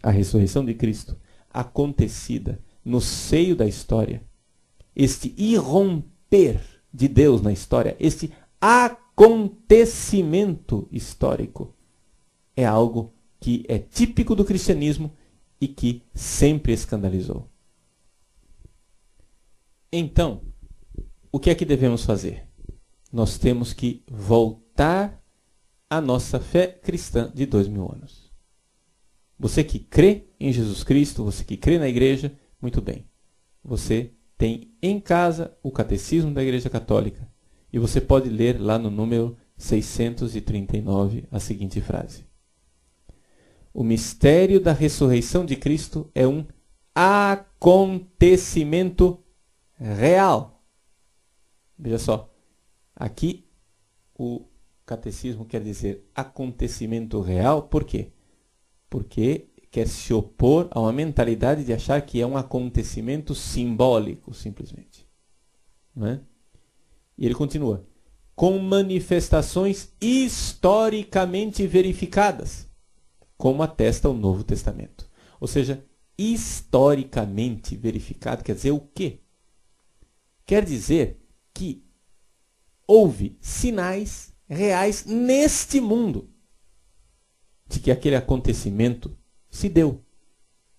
a ressurreição de Cristo acontecida no seio da história, este irromper de Deus na história, este acontecimento histórico, é algo que é típico do cristianismo e que sempre escandalizou. Então, o que é que devemos fazer? Nós temos que voltar à nossa fé cristã de 2000 anos. Você que crê em Jesus Cristo, você que crê na igreja, muito bem. Você tem em casa o Catecismo da Igreja Católica e você pode ler lá no número 639 a seguinte frase: o mistério da ressurreição de Cristo é um acontecimento real. Veja só, aqui o catecismo quer dizer acontecimento real, por quê? Porque quer se opor a uma mentalidade de achar que é um acontecimento simbólico, simplesmente. Não é? E ele continua: com manifestações historicamente verificadas, como atesta o Novo Testamento. Ou seja, historicamente verificado quer dizer o quê? Quer dizer que houve sinais reais neste mundo de que aquele acontecimento se deu.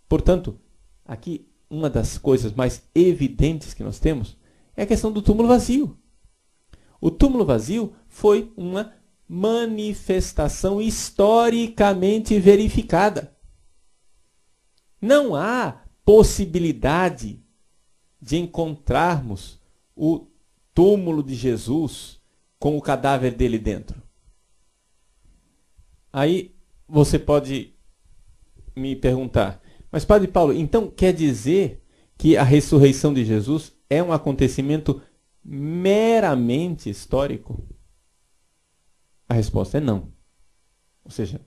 Portanto, aqui uma das coisas mais evidentes que nós temos é a questão do túmulo vazio. O túmulo vazio foi uma manifestação historicamente verificada. Não há possibilidade de encontrarmos o túmulo de Jesus com o cadáver dele dentro. Aí você pode me perguntar: mas Padre Paulo, então quer dizer que a ressurreição de Jesus é um acontecimento meramente histórico? A resposta é não. Ou seja,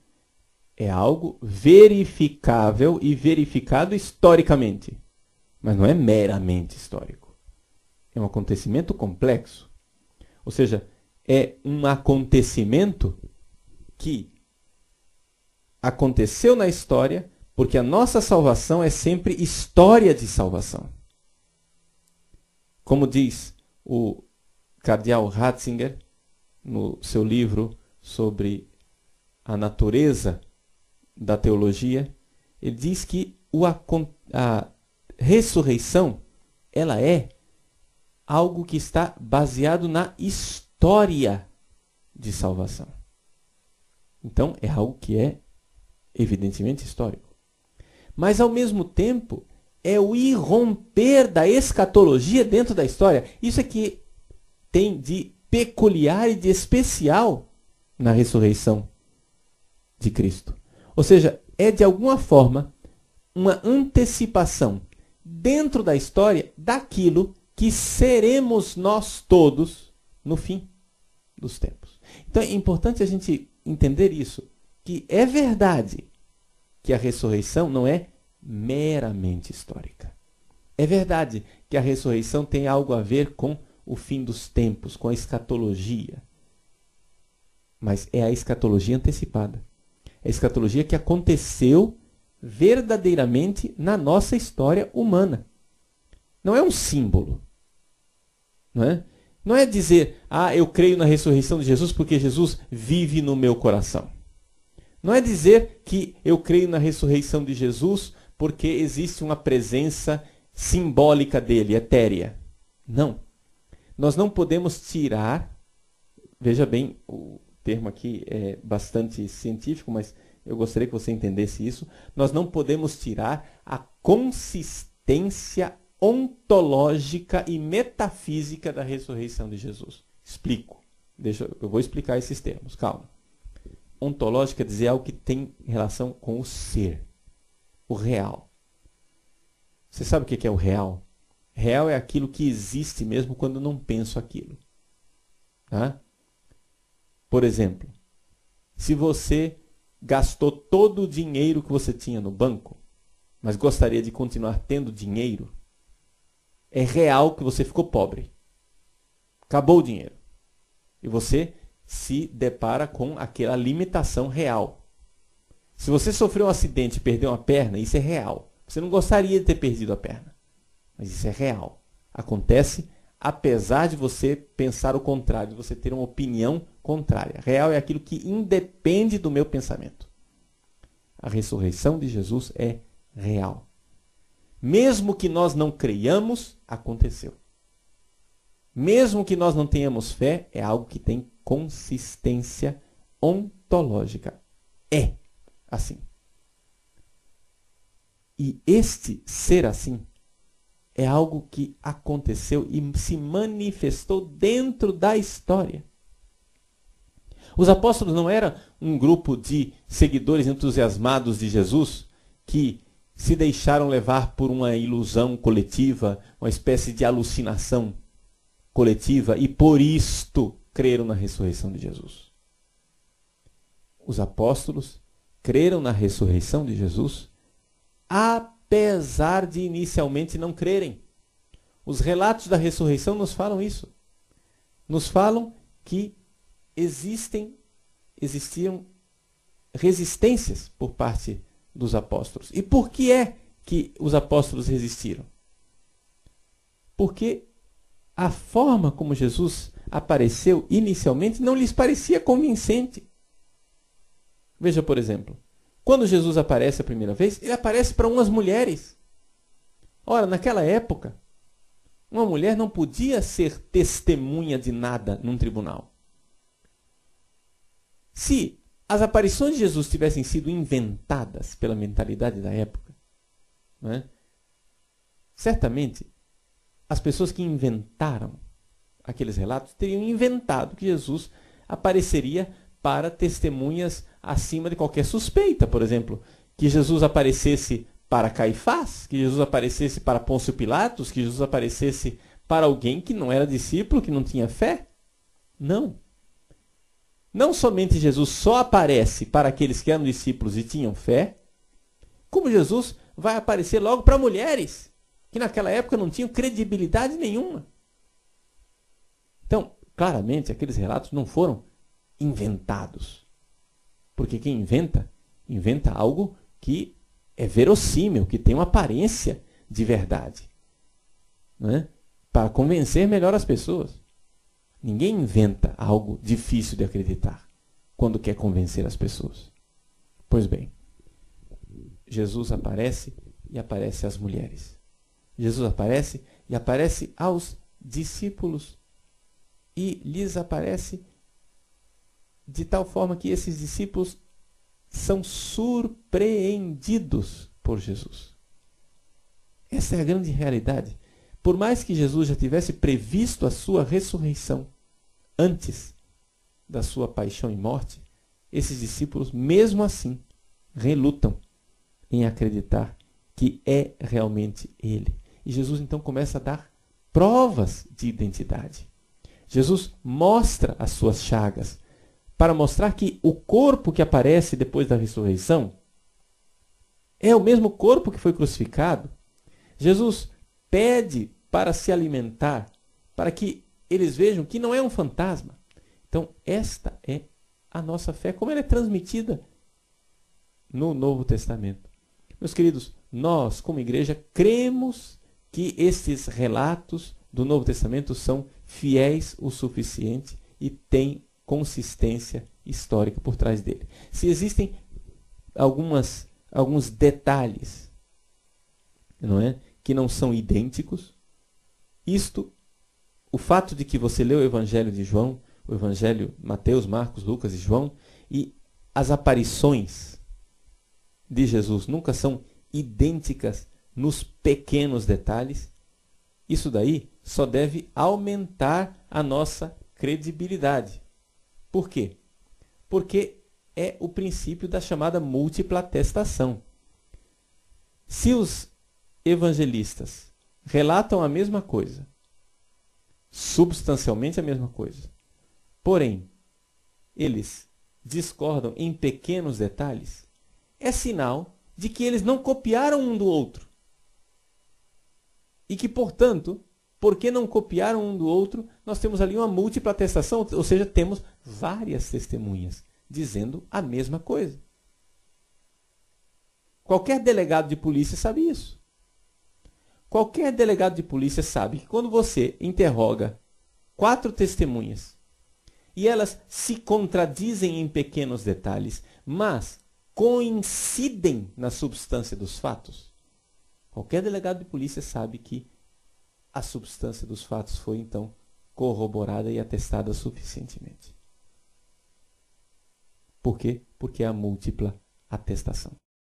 é algo verificável e verificado historicamente, mas não é meramente histórico. É um acontecimento complexo. Ou seja, é um acontecimento que aconteceu na história, porque a nossa salvação é sempre história de salvação. Como diz o cardeal Ratzinger no seu livro sobre a natureza da teologia, ele diz que a ressurreição ela é algo que está baseado na história de salvação. Então, é algo que é evidentemente histórico. Mas, ao mesmo tempo, é o irromper da escatologia dentro da história. Isso é que tem de peculiar e de especial na ressurreição de Cristo. Ou seja, é de alguma forma uma antecipação dentro da história daquilo que seremos nós todos no fim dos tempos. Então é importante a gente entender isso, que é verdade que a ressurreição não é meramente histórica. É verdade que a ressurreição tem algo a ver com o fim dos tempos, com a escatologia. Mas é a escatologia antecipada. É a escatologia que aconteceu verdadeiramente na nossa história humana. Não é um símbolo. Não é? Não é dizer, eu creio na ressurreição de Jesus porque Jesus vive no meu coração. Não é dizer que eu creio na ressurreição de Jesus porque existe uma presença simbólica dele, etérea. Não. Nós não podemos tirar, veja bem, o termo aqui é bastante científico, mas eu gostaria que você entendesse isso. Nós não podemos tirar a consistência ontológica e metafísica da ressurreição de Jesus. Explico. Eu vou explicar esses termos, calma. Ontológica quer dizer algo que tem relação com o ser, o real. Você sabe o que é o real? Real é aquilo que existe mesmo quando não penso aquilo. Tá? Por exemplo, se você gastou todo o dinheiro que você tinha no banco, mas gostaria de continuar tendo dinheiro, é real que você ficou pobre. Acabou o dinheiro. E você se depara com aquela limitação real. Se você sofreu um acidente e perdeu uma perna, isso é real. Você não gostaria de ter perdido a perna, mas isso é real. Acontece apesar de você pensar o contrário, de você ter uma opinião contrária. Real é aquilo que independe do meu pensamento. A ressurreição de Jesus é real. Mesmo que nós não creiamos, aconteceu. Mesmo que nós não tenhamos fé, é algo que tem consistência ontológica. É assim. E este ser assim é algo que aconteceu e se manifestou dentro da história. Os apóstolos não eram um grupo de seguidores entusiasmados de Jesus que se deixaram levar por uma ilusão coletiva, uma espécie de alucinação coletiva e por isto creram na ressurreição de Jesus. Os apóstolos creram na ressurreição de Jesus apesar de inicialmente não crerem. Os relatos da ressurreição nos falam isso. Nos falam que existiam resistências por parte dos apóstolos. E por que é que os apóstolos resistiram? Porque a forma como Jesus apareceu inicialmente não lhes parecia convincente. Veja, por exemplo, quando Jesus aparece a primeira vez, ele aparece para umas mulheres. Ora, naquela época, uma mulher não podia ser testemunha de nada num tribunal. Se as aparições de Jesus tivessem sido inventadas pela mentalidade da época, né, certamente as pessoas que inventaram aqueles relatos teriam inventado que Jesus apareceria para testemunhas acima de qualquer suspeita. Por exemplo, que Jesus aparecesse para Caifás, que Jesus aparecesse para Pôncio Pilatos, que Jesus aparecesse para alguém que não era discípulo, que não tinha fé. Não. Não somente Jesus só aparece para aqueles que eram discípulos e tinham fé, como Jesus vai aparecer logo para mulheres, que naquela época não tinham credibilidade nenhuma. Então, claramente, aqueles relatos não foram inventados. Porque quem inventa algo que é verossímil, que tem uma aparência de verdade, né? Para convencer melhor as pessoas. Ninguém inventa algo difícil de acreditar quando quer convencer as pessoas. Pois bem, Jesus aparece e aparece às mulheres. Jesus aparece e aparece aos discípulos e lhes aparece de tal forma que esses discípulos são surpreendidos por Jesus. Essa é a grande realidade. Por mais que Jesus já tivesse previsto a sua ressurreição antes da sua paixão e morte, esses discípulos, mesmo assim, relutam em acreditar que é realmente Ele. E Jesus então começa a dar provas de identidade. Jesus mostra as suas chagas, para mostrar que o corpo que aparece depois da ressurreição é o mesmo corpo que foi crucificado. Jesus pede para se alimentar, para que eles vejam que não é um fantasma. Então, esta é a nossa fé, como ela é transmitida no Novo Testamento. Meus queridos, nós, como igreja, cremos que esses relatos do Novo Testamento são fiéis o suficiente e têm consistência histórica por trás dele. Se existem alguns detalhes, não é, que não são idênticos, o fato de que você lê o Evangelho de João, o Evangelho Mateus, Marcos, Lucas e João, e as aparições de Jesus nunca são idênticas nos pequenos detalhes, isso daí só deve aumentar a nossa credibilidade. Por quê? Porque é o princípio da chamada múltipla atestação. Se os evangelistas relatam a mesma coisa, substancialmente a mesma coisa, porém, eles discordam em pequenos detalhes, é sinal de que eles não copiaram um do outro. E que, portanto, porque não copiaram um do outro, nós temos ali uma múltipla atestação, ou seja, temos várias testemunhas dizendo a mesma coisa. Qualquer delegado de polícia sabe isso. Qualquer delegado de polícia sabe que quando você interroga 4 testemunhas e elas se contradizem em pequenos detalhes, mas coincidem na substância dos fatos, qualquer delegado de polícia sabe que a substância dos fatos foi então corroborada e atestada suficientemente. Por quê? Porque é a múltipla atestação.